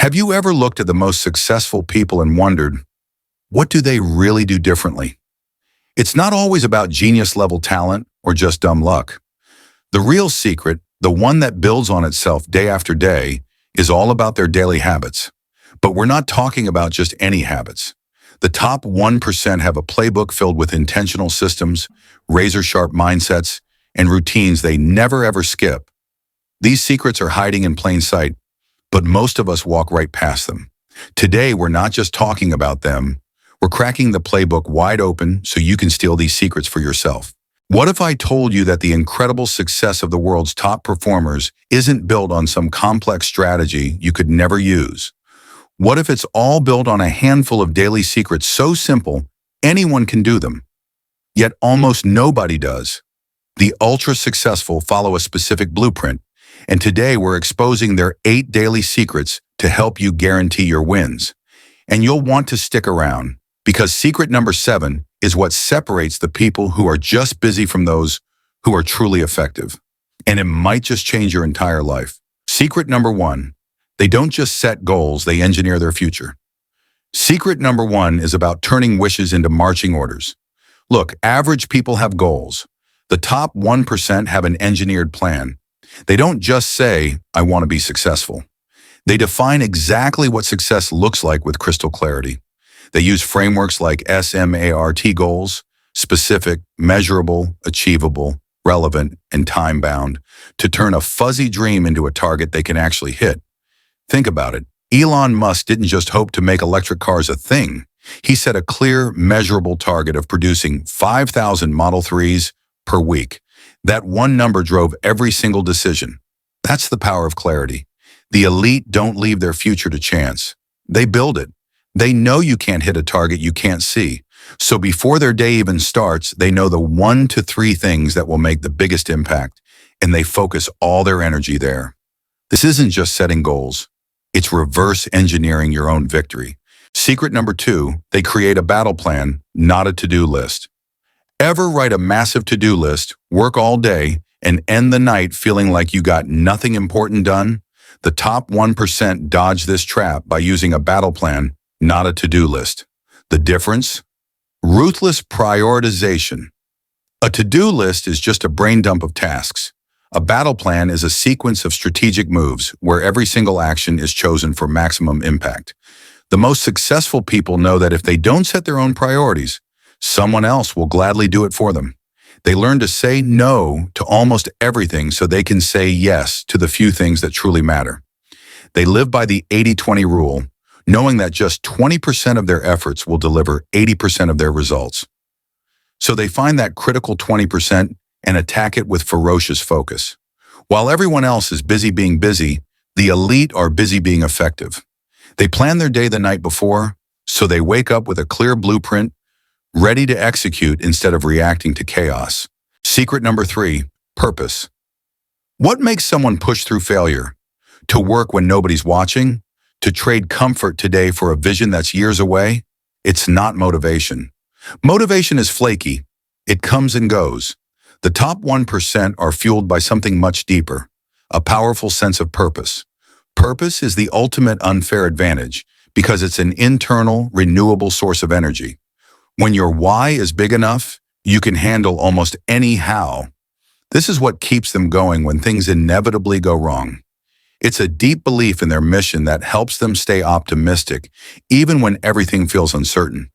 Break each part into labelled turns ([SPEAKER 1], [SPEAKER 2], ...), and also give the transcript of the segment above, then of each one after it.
[SPEAKER 1] Have you ever looked at the most successful people and wondered, what do they really do differently? It's not always about genius-level talent or just dumb luck. The real secret, the one that builds on itself day after day, is all about their daily habits. But we're not talking about just any habits. The top 1% have a playbook filled with intentional systems, razor-sharp mindsets, and routines they never ever skip. These secrets are hiding in plain sight, but most of us walk right past them. Today, we're not just talking about them, we're cracking the playbook wide open so you can steal these secrets for yourself. What if I told you that the incredible success of the world's top performers isn't built on some complex strategy you could never use? What if it's all built on a handful of daily secrets so simple, anyone can do them? Yet almost nobody does. The ultra-successful follow a specific blueprint, and today we're exposing their 8 daily secrets to help you guarantee your wins. And you'll want to stick around, because secret number 7 is what separates the people who are just busy from those who are truly effective. And it might just change your entire life. Secret number 1, they don't just set goals, they engineer their future. Secret number 1 is about turning wishes into marching orders. Look, average people have goals. The top 1% have an engineered plan. They don't just say, I want to be successful. They define exactly what success looks like with crystal clarity. They use frameworks like SMART goals, specific, measurable, achievable, relevant, and time-bound, to turn a fuzzy dream into a target they can actually hit. Think about it. Elon Musk didn't just hope to make electric cars a thing. He set a clear, measurable target of producing 5,000 Model 3s per week. That one number drove every single decision. That's the power of clarity. The elite don't leave their future to chance. They build it. They know you can't hit a target you can't see. So before their day even starts, they know the 1 to 3 things that will make the biggest impact, and they focus all their energy there. This isn't just setting goals. It's reverse engineering your own victory. Secret number 2, they create a battle plan, not a to-do list. Ever write a massive to-do list, work all day, and end the night feeling like you got nothing important done? The top 1% dodge this trap by using a battle plan, not a to-do list. The difference? Ruthless prioritization. A to-do list is just a brain dump of tasks. A battle plan is a sequence of strategic moves where every single action is chosen for maximum impact. The most successful people know that if they don't set their own priorities, someone else will gladly do it for them. They learn to say no to almost everything so they can say yes to the few things that truly matter. They live by the 80-20 rule, knowing that just 20% of their efforts will deliver 80% of their results. So they find that critical 20% and attack it with ferocious focus. While everyone else is busy being busy, the elite are busy being effective. They plan their day the night before, so they wake up with a clear blueprint, ready to execute instead of reacting to chaos. Secret number 3, purpose. What makes someone push through failure? To work when nobody's watching? To trade comfort today for a vision that's years away? It's not motivation. Motivation is flaky. It comes and goes. The top 1% are fueled by something much deeper, a powerful sense of purpose. Purpose is the ultimate unfair advantage because it's an internal, renewable source of energy. When your why is big enough, you can handle almost any how. This is what keeps them going when things inevitably go wrong. It's a deep belief in their mission that helps them stay optimistic, even when everything feels uncertain.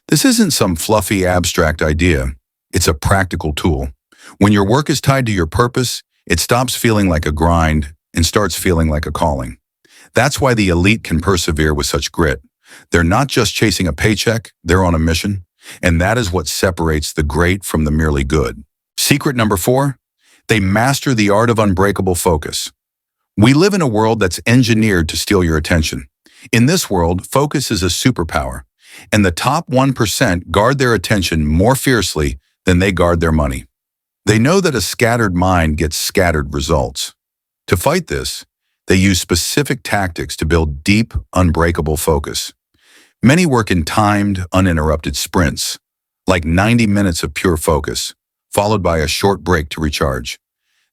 [SPEAKER 1] This isn't some fluffy, abstract idea. It's a practical tool. When your work is tied to your purpose, it stops feeling like a grind and starts feeling like a calling. That's why the elite can persevere with such grit. They're not just chasing a paycheck, they're on a mission. And that is what separates the great from the merely good. Secret number 4, they master the art of unbreakable focus. We live in a world that's engineered to steal your attention. In this world, focus is a superpower, and the top 1% guard their attention more fiercely than they guard their money. They know that a scattered mind gets scattered results. To fight this, they use specific tactics to build deep, unbreakable focus. Many work in timed, uninterrupted sprints, like 90 minutes of pure focus, followed by a short break to recharge.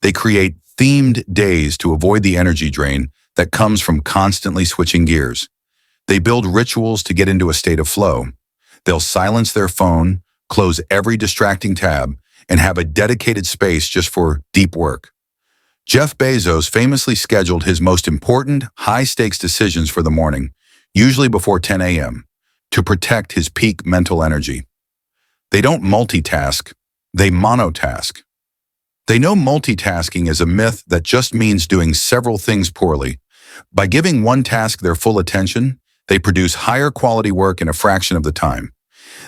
[SPEAKER 1] They create themed days to avoid the energy drain that comes from constantly switching gears. They build rituals to get into a state of flow. They'll silence their phone, close every distracting tab, and have a dedicated space just for deep work. Jeff Bezos famously scheduled his most important, high-stakes decisions for the morning, usually before 10 a.m., to protect his peak mental energy. They don't multitask, they monotask. They know multitasking is a myth that just means doing several things poorly. By giving one task their full attention, they produce higher quality work in a fraction of the time.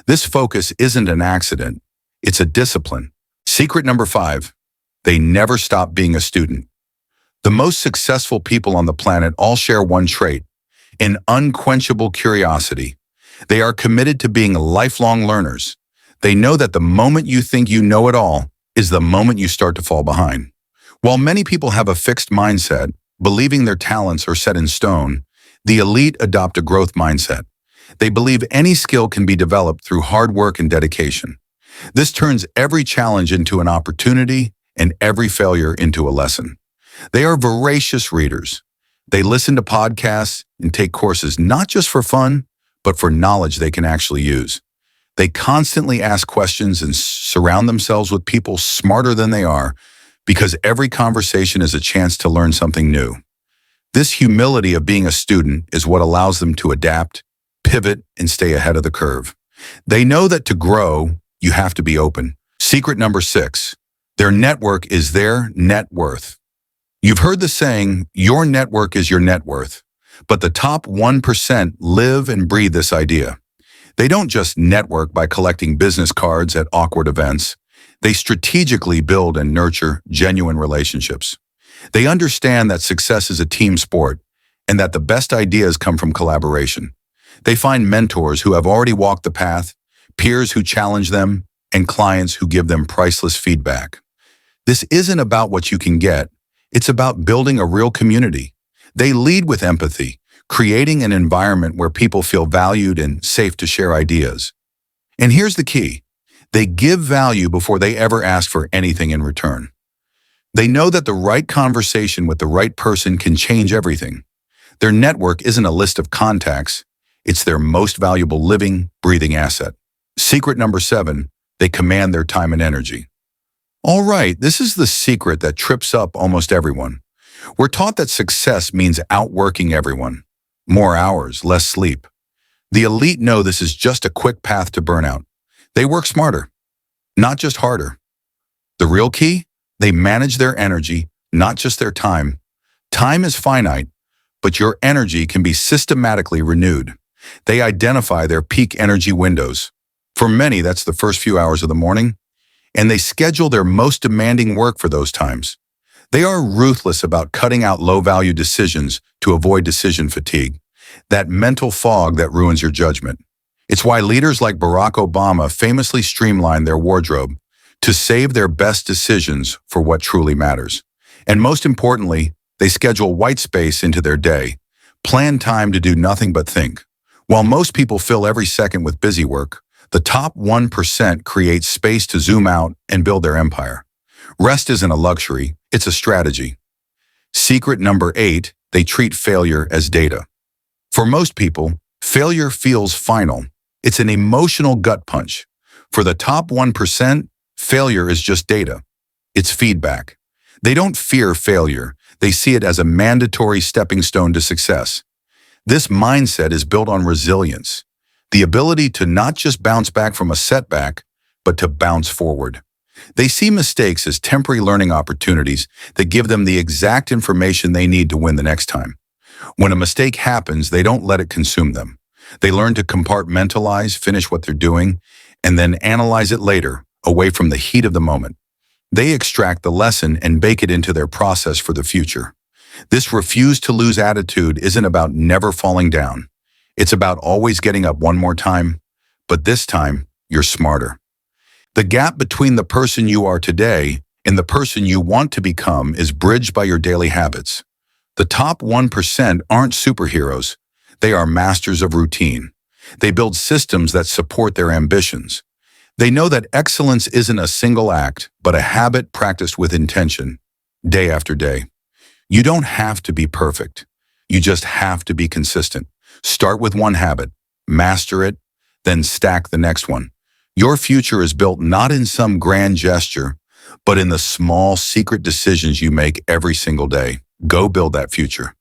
[SPEAKER 1] This focus isn't an accident, it's a discipline. Secret number 5, they never stop being a student. The most successful people on the planet all share one trait, an unquenchable curiosity. They are committed to being lifelong learners. They know that the moment you think you know it all is the moment you start to fall behind. While many people have a fixed mindset, believing their talents are set in stone, the elite adopt a growth mindset. They believe any skill can be developed through hard work and dedication. This turns every challenge into an opportunity and every failure into a lesson. They are voracious readers. They listen to podcasts and take courses not just for fun, but for knowledge they can actually use. They constantly ask questions and surround themselves with people smarter than they are, because every conversation is a chance to learn something new. This humility of being a student is what allows them to adapt, pivot, and stay ahead of the curve. They know that to grow, you have to be open. Secret number 6, their network is their net worth. You've heard the saying, your network is your net worth, but the top 1% live and breathe this idea. They don't just network by collecting business cards at awkward events. They strategically build and nurture genuine relationships. They understand that success is a team sport and that the best ideas come from collaboration. They find mentors who have already walked the path, peers who challenge them, and clients who give them priceless feedback. This isn't about what you can get. It's about building a real community. They lead with empathy, creating an environment where people feel valued and safe to share ideas. And here's the key. They give value before they ever ask for anything in return. They know that the right conversation with the right person can change everything. Their network isn't a list of contacts. It's their most valuable living, breathing asset. Secret number 7, they command their time and energy. All right, this is the secret that trips up almost everyone. We're taught that success means outworking everyone. More hours, less sleep. The elite know this is just a quick path to burnout. They work smarter, not just harder. The real key? They manage their energy, not just their time. Time is finite, but your energy can be systematically renewed. They identify their peak energy windows. For many, that's the first few hours of the morning, and they schedule their most demanding work for those times. They are ruthless about cutting out low-value decisions to avoid decision fatigue, that mental fog that ruins your judgment. It's why leaders like Barack Obama famously streamlined their wardrobe to save their best decisions for what truly matters. And most importantly, they schedule white space into their day, plan time to do nothing but think. While most people fill every second with busy work, the top 1% create space to zoom out and build their empire. Rest isn't a luxury, it's a strategy. Secret number 8, they treat failure as data. For most people, failure feels final. It's an emotional gut punch. For the top 1%, failure is just data. It's feedback. They don't fear failure. They see it as a mandatory stepping stone to success. This mindset is built on resilience, the ability to not just bounce back from a setback, but to bounce forward. They see mistakes as temporary learning opportunities that give them the exact information they need to win the next time. When a mistake happens, they don't let it consume them. They learn to compartmentalize, finish what they're doing, and then analyze it later, away from the heat of the moment. They extract the lesson and bake it into their process for the future. This refuse to lose attitude isn't about never falling down. It's about always getting up one more time, but this time, you're smarter. The gap between the person you are today and the person you want to become is bridged by your daily habits. The top 1% aren't superheroes. They are masters of routine. They build systems that support their ambitions. They know that excellence isn't a single act, but a habit practiced with intention, day after day. You don't have to be perfect. You just have to be consistent. Start with one habit, master it, then stack the next one. Your future is built not in some grand gesture, but in the small secret decisions you make every single day. Go build that future.